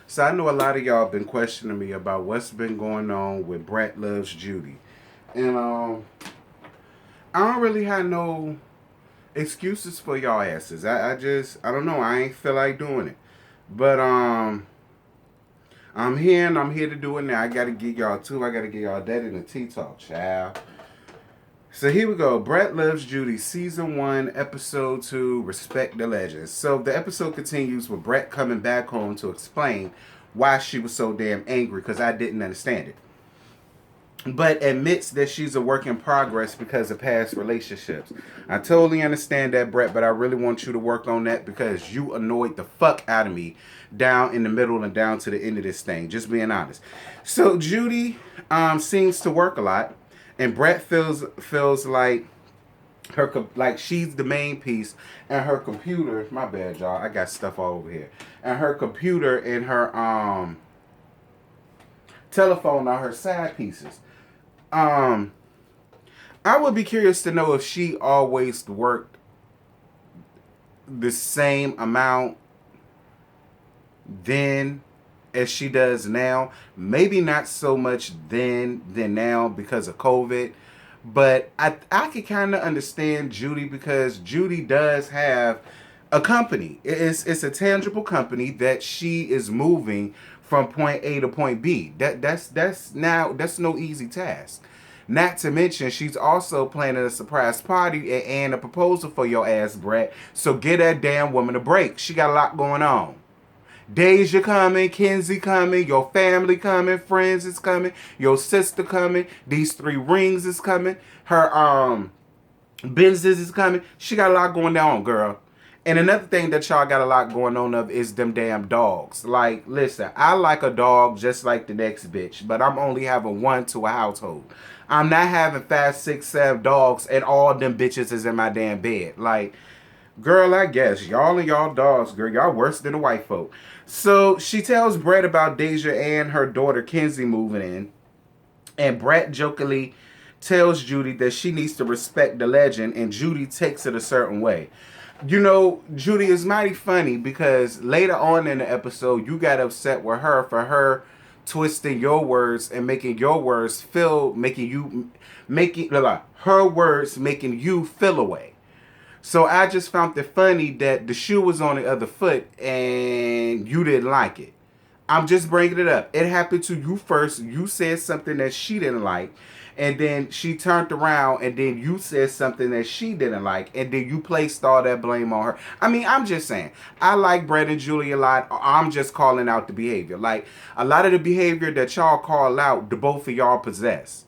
So I know a lot of y'all been questioning me about what's been going on with Brat Loves Judy. And I don't really have no excuses for y'all asses. I don't know, I ain't feel like doing it. But I'm here and I'm here to do it now. I gotta get y'all too. I gotta get y'all that in the tea talk, child. So here we go. Brat Loves Judy, Season 1, Episode 2, Respect the Legends. So the episode continues with Brat coming back home to explain why she was so damn angry, because I didn't understand it. But admits that she's a work in progress because of past relationships. I totally understand that, Brat, but I really want you to work on that because you annoyed the fuck out of me down in the middle and down to the end of this thing. Just being honest. So Judy seems to work a lot, and Brat feels like she's the main piece, and her computer. My bad, y'all. I got stuff all over here. And her computer and her telephone are her side pieces. Um, I would be curious to know if she always worked the same amount then as she does now. Maybe not so much then than now because of COVID. But I can kind of understand Judy because Judy does have a company. It's a tangible company that she is moving from point A to point B. That's no easy task. Not to mention, she's also planning a surprise party and a proposal for your ass, Brat. So get that damn woman a break. She got a lot going on. Deja coming, Kenzie coming, your family coming, friends is coming, your sister coming, these 3 rings is coming, her business is coming. She got a lot going on, girl. And another thing that y'all got a lot going on of is them damn dogs. Like, listen, I like a dog just like the next bitch, but I'm only having one to a household. I'm not having 5, 6, 7 dogs and all them bitches is in my damn bed. Like, girl, I guess y'all and y'all dogs, girl, y'all worse than the white folk. So she tells Brat about Deja and her daughter Kenzie moving in, and Brat jokingly tells Judy that she needs to respect the legend, and Judy takes it a certain way. You know, Judy is mighty funny because later on in the episode, you got upset with her for her twisting your words and making your words feel, making her words making you feel away. So I just found it funny that the shoe was on the other foot and you didn't like it. I'm just bringing it up. It happened to you first. You said something that she didn't like. And then she turned around and then you said something that she didn't like. And then you placed all that blame on her. I mean, I'm just saying. I like Brett and Julie a lot. I'm just calling out the behavior. Like, a lot of the behavior that y'all call out, the both of y'all possess.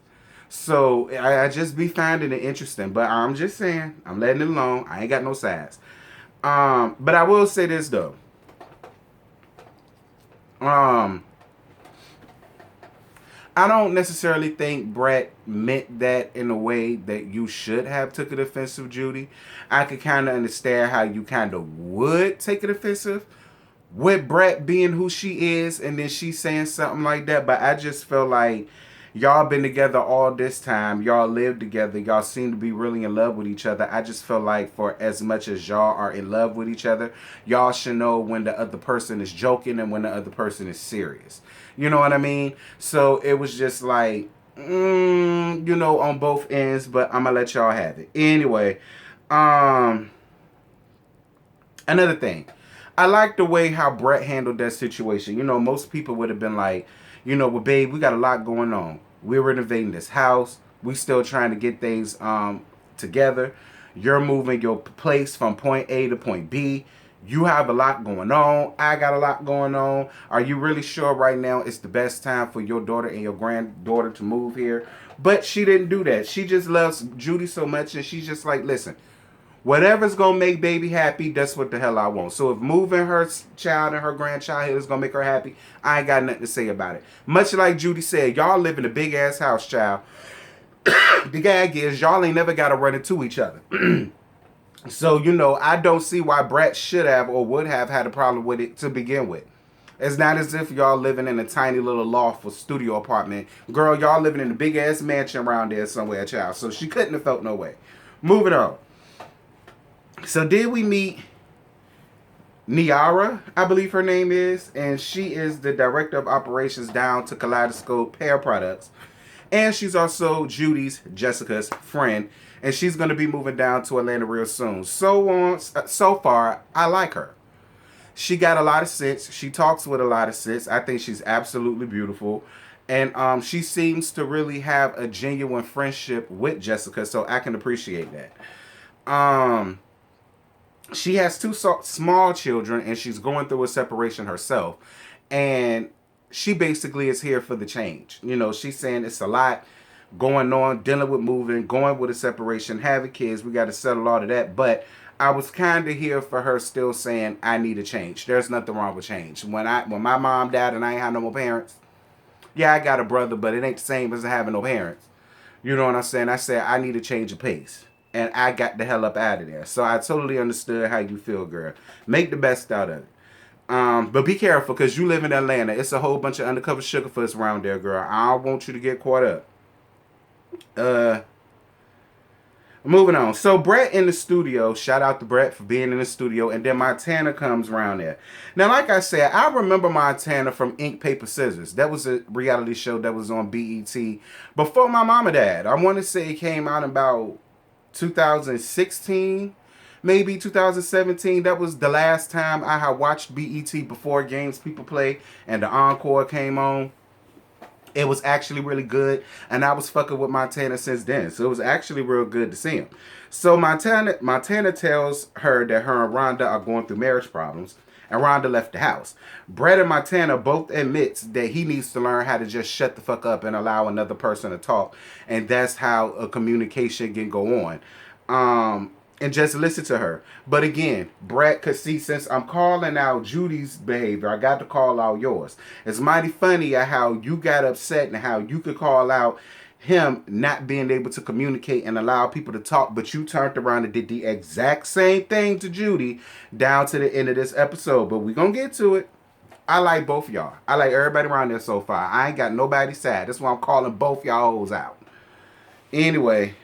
So I just be finding it interesting. But I'm just saying. I'm letting it alone. I ain't got no sides. But I will say this, though. I don't necessarily think Brett meant that in a way that you should have took it offensive, Judy. I could kind of understand how you kind of would take it offensive with Brett being who she is and then she saying something like that. But I just feel like y'all been together all this time. Y'all live together. Y'all seem to be really in love with each other. I just feel like for as much as y'all are in love with each other, y'all should know when the other person is joking and when the other person is serious. You know what I mean? So it was just like, on both ends, but I'm going to let y'all have it. Anyway, another thing. I like the way how Brett handled that situation. You know, most people would have been like, well, babe, we got a lot going on. We're renovating this house. We still trying to get things together. You're moving your place from point A to point B. You have a lot going on. I got a lot going on. Are you really sure right now it's the best time for your daughter and your granddaughter to move here? But she didn't do that. She just loves Judy so much, and she's just like, listen, whatever's going to make baby happy, that's what the hell I want. So if moving her child and her grandchild here is going to make her happy, I ain't got nothing to say about it. Much like Judy said, y'all live in a big-ass house, child. The gag is y'all ain't never got to run into each other. So, I don't see why Brett should have or would have had a problem with it to begin with. It's not as if y'all living in a tiny little loft or studio apartment. Girl, y'all living in a big-ass mansion around there somewhere, child. So she couldn't have felt no way. Moving on. So did we meet Niara, I believe her name is, and she is the director of operations down to Kaleidoscope Hair Products. And she's also Judy's, Jessica's friend, and she's going to be moving down to Atlanta real soon. So far, I like her. She got a lot of sense. She talks with a lot of sense. I think she's absolutely beautiful. And she seems to really have a genuine friendship with Jessica, so I can appreciate that. She has two small children, and she's going through a separation herself. And she basically is here for the change. You know, she's saying it's a lot going on, dealing with moving, going with a separation, having kids. We got to settle all of that. But I was kind of here for her still saying, I need a change. There's nothing wrong with change. When my mom died and I ain't had no more parents, yeah, I got a brother, but it ain't the same as having no parents. You know what I'm saying? I said, I need a change of pace. And I got the hell up out of there. So I totally understood how you feel, girl. Make the best out of it. But be careful, because you live in Atlanta. It's a whole bunch of undercover sugarfoots around there, girl. I don't want you to get caught up. Moving on. So Brat in the studio. Shout out to Brat for being in the studio. And then Montana comes around there. Now, like I said, I remember Montana from Ink, Paper, Scissors. That was a reality show that was on BET before my mama died. I want to say it came out in about 2016, maybe 2017. That was the last time I had watched BET before games people play and the encore came on. It was actually really good, and I was fucking with Montana since then. So it was actually real good to see him. So Montana tells her that her and Rhonda are going through marriage problems, and Rhonda left the house. Brat and Montana both admits that he needs to learn how to just shut the fuck up and allow another person to talk, and that's how a communication can go on. And just listen to her. But again, Brat could see, since I'm calling out Judy's behavior, I got to call out yours. It's mighty funny how you got upset and how you could call out him not being able to communicate and allow people to talk, but you turned around and did the exact same thing to Judy down to the end of this episode. But we're going to get to it. I like both y'all. I like everybody around there so far. I ain't got nobody sad. That's why I'm calling both y'all hoes out. Anyway,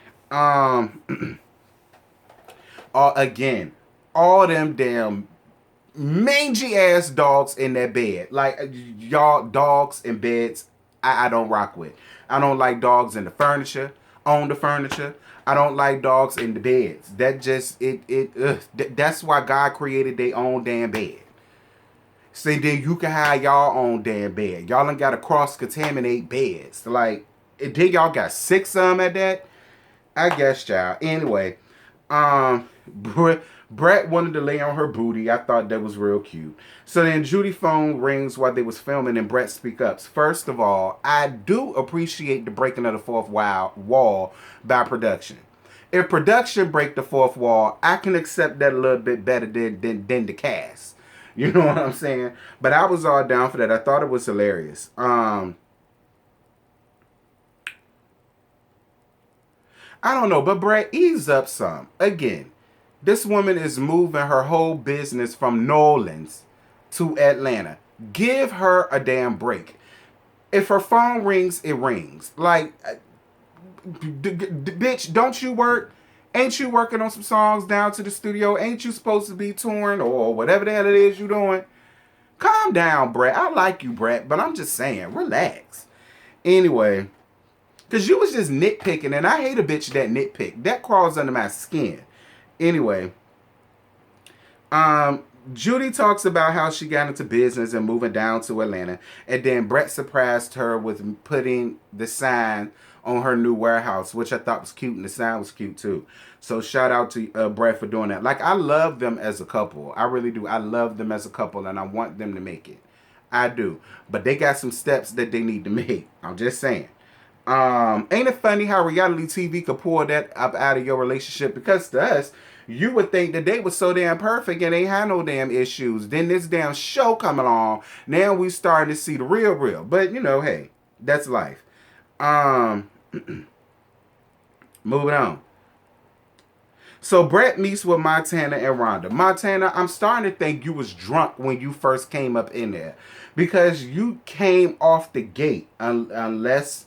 again, all them damn mangy ass dogs in that bed. Like, y'all, dogs in beds, I don't rock with. I don't like dogs in the furniture, on the furniture. I don't like dogs in the beds. That just, that's why God created their own damn bed. So then you can have y'all own damn bed. Y'all done got to cross-contaminate beds. Like, then y'all got 6 of them at that? I guess, child. Anyway, Brat wanted to lay on her booty. I thought that was real cute. So then Judy's phone rings while they was filming, and Brat speak up. First of all, I do appreciate the breaking of the fourth wall by production. If production break the fourth wall, I can accept that a little bit better than the cast. You know what I'm saying? But I was all down for that. I thought it was hilarious. I don't know, but Brat, ease up some. Again, this woman is moving her whole business from New Orleans to Atlanta. Give her a damn break. If her phone rings, it rings. Like, bitch, don't you work? Ain't you working on some songs down to the studio? Ain't you supposed to be touring or whatever the hell it is you doing? Calm down, Brat. I like you, Brat, but I'm just saying, relax. Anyway, because you was just nitpicking, and I hate a bitch that nitpick. That crawls under my skin. Anyway, Judy talks about how she got into business and moving down to Atlanta, and then Brat surprised her with putting the sign on her new warehouse, which I thought was cute, and the sign was cute too. So shout out to Brat for doing that. Like, I love them as a couple. I really do. I love them as a couple, and I want them to make it. I do. But they got some steps that they need to make. I'm just saying. Ain't it funny how reality TV could pull that up out of your relationship? Because to us, you would think that they were so damn perfect and they had no damn issues. Then this damn show come along. Now we starting to see the real. But, you know, hey, that's life. Moving on. So Brat meets with Montana and Rhonda. Montana, I'm starting to think you was drunk when you first came up in there. Because you came off the gate. Unless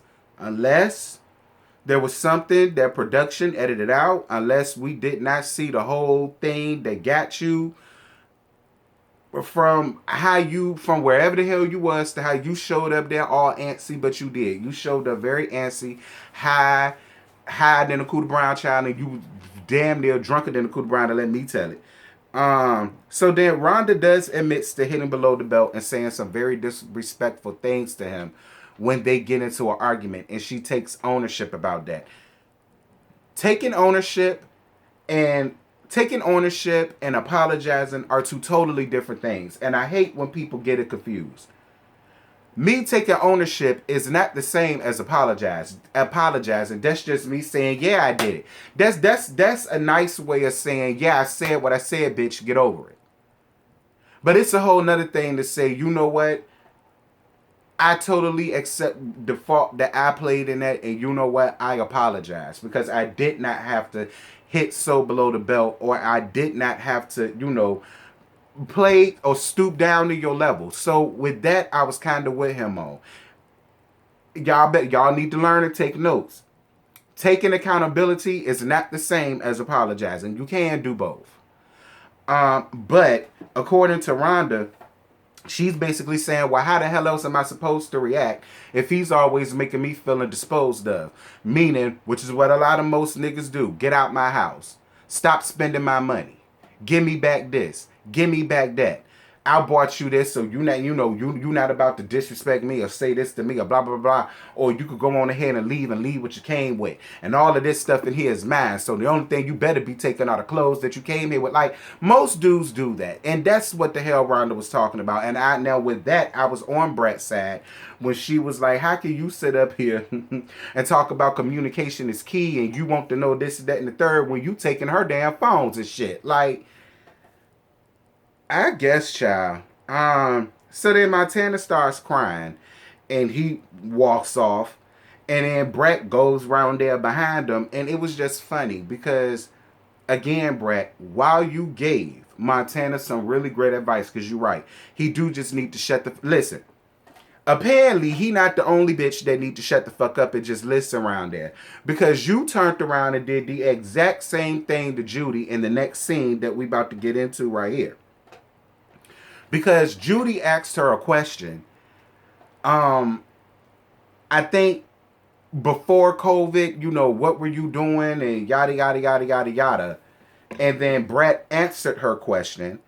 there was something that production edited out. Unless we did not see the whole thing that got you. from wherever the hell you was to how you showed up there all antsy, but you did. You showed up very antsy, high than a Cooter Brown child, and you damn near drunker than a Cooter Brown, to let me tell it. So then Rhonda does admits to hitting below the belt and saying some very disrespectful things to him when they get into an argument, and she takes ownership about that. Taking ownership and taking ownership and apologizing are two totally different things, and I hate when people get it confused. Me taking ownership is not the same as apologizing. That's just me saying, yeah, I did it. That's a nice way of saying, yeah, I said what I said, bitch, get over it. But it's a whole nother thing to say, you know what? I totally accept the fault that I played in that, and you know what? I apologize because I did not have to hit so below the belt, or I did not have to, play or stoop down to your level. So with that, I was kind of with him on. Y'all need to learn and take notes. Taking accountability is not the same as apologizing. You can do both. But according to Rhonda, she's basically saying, well, how the hell else am I supposed to react if he's always making me feeling disposed of? Meaning, which is what a lot of most niggas do. Get out my house. Stop spending my money. Give me back this. Give me back that. I bought you this, so you not about to disrespect me or say this to me or blah, blah, blah. Or you could go on ahead and leave what you came with. And all of this stuff in here is mine. So the only thing you better be taking are the clothes that you came here with. Like, most dudes do that. And that's what the hell Rhonda was talking about. And now with that, I was on Brat's side when she was like, how can you sit up here and talk about communication is key and you want to know this, that, and the third when you taking her damn phones and shit? Like, I guess, child. So then Montana starts crying, and he walks off, and then Brat goes round there behind him, and it was just funny because, again, Brat, while you gave Montana some really great advice, because you're right, he do just need to listen. Apparently, he not the only bitch that need to shut the fuck up and just listen around there. Because you turned around and did the exact same thing to Judy in the next scene that we about to get into right here. Because Judy asked her a question. I think before COVID, what were you doing and yada, yada, yada, yada, yada. And then Brat answered her question.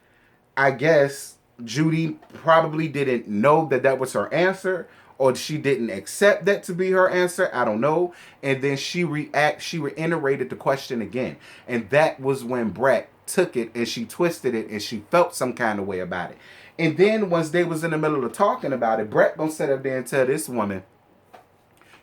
I guess Judy probably didn't know that was her answer, or she didn't accept that to be her answer. I don't know. And then she reiterated the question again. And that was when Brat took it and she twisted it and she felt some kind of way about it. And then once they was in the middle of talking about it, Brat gonna sit up there and tell this woman,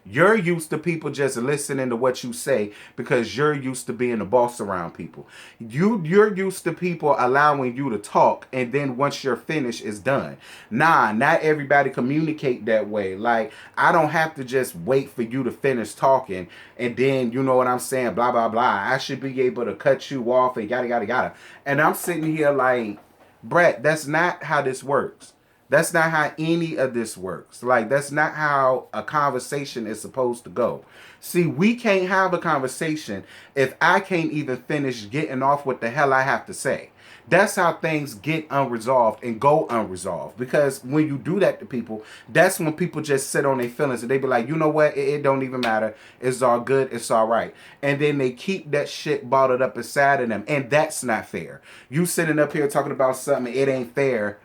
you're used to people just listening to what you say because you're used to being the boss around people. You're used to people allowing you to talk, and then once you're finished, it's done. Nah, not everybody communicate that way. Like, I don't have to just wait for you to finish talking, and then, you know what I'm saying, blah, blah, blah. I should be able to cut you off and yada, yada, yada. And I'm sitting here like, Brat, that's not how this works. That's not how any of this works. Like, that's not how a conversation is supposed to go. See, we can't have a conversation if I can't even finish getting off what the hell I have to say. That's how things get unresolved and go unresolved. Because when you do that to people, that's when people just sit on their feelings and they be like, you know what? It don't even matter. It's all good. It's all right. And then they keep that shit bottled up inside of them. And that's not fair. You sitting up here talking about something, it ain't fair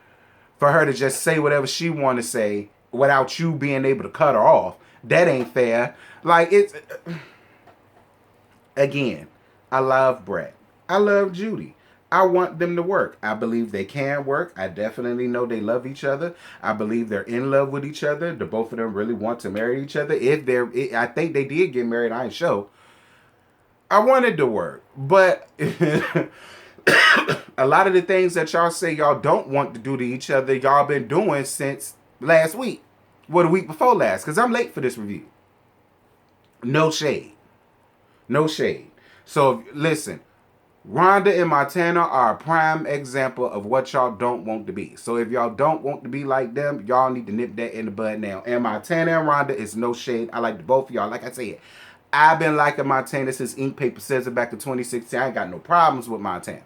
for her to just say whatever she want to say without you being able to cut her off. That ain't fair. Like, it's... Again, I love Brat. I love Judy. I want them to work. I believe they can work. I definitely know they love each other. I believe they're in love with each other. The both of them really want to marry each other. I think they did get married. I ain't sure. I wanted to work. But... a lot of the things that y'all say y'all don't want to do to each other, y'all been doing since last week. Well, the week before last, because I'm late for this review. No shade. No shade. So, listen. Rhonda and Montana are a prime example of what y'all don't want to be. So, if y'all don't want to be like them, y'all need to nip that in the bud now. And Montana and Rhonda is no shade. I like both of y'all. Like I said, I've been liking Montana since Ink Paper says it back in 2016. I ain't got no problems with Montana.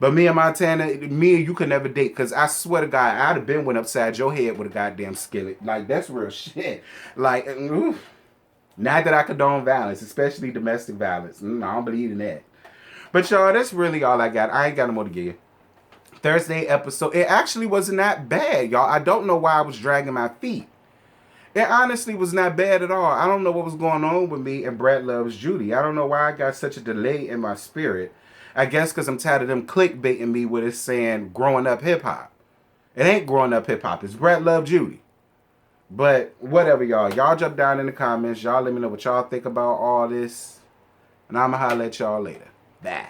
But me and Montana, me and you could never date, because I swear to God, I'd have been went upside your head with a goddamn skillet. Like, that's real shit. Like, oof. Not that I condone violence, especially domestic violence. I don't believe in that. But y'all, that's really all I got. I ain't got no more to give you. Thursday episode, it actually wasn't that bad, y'all. I don't know why I was dragging my feet. It honestly was not bad at all. I don't know what was going on with me and Brat Loves Judy. I don't know why I got such a delay in my spirit. I guess because I'm tired of them clickbaiting me with it saying growing up hip hop. It ain't growing up hip hop. It's Brat Love Judy. But whatever, y'all. Y'all jump down in the comments. Y'all let me know what y'all think about all this. And I'm going to holler at y'all later. Bye.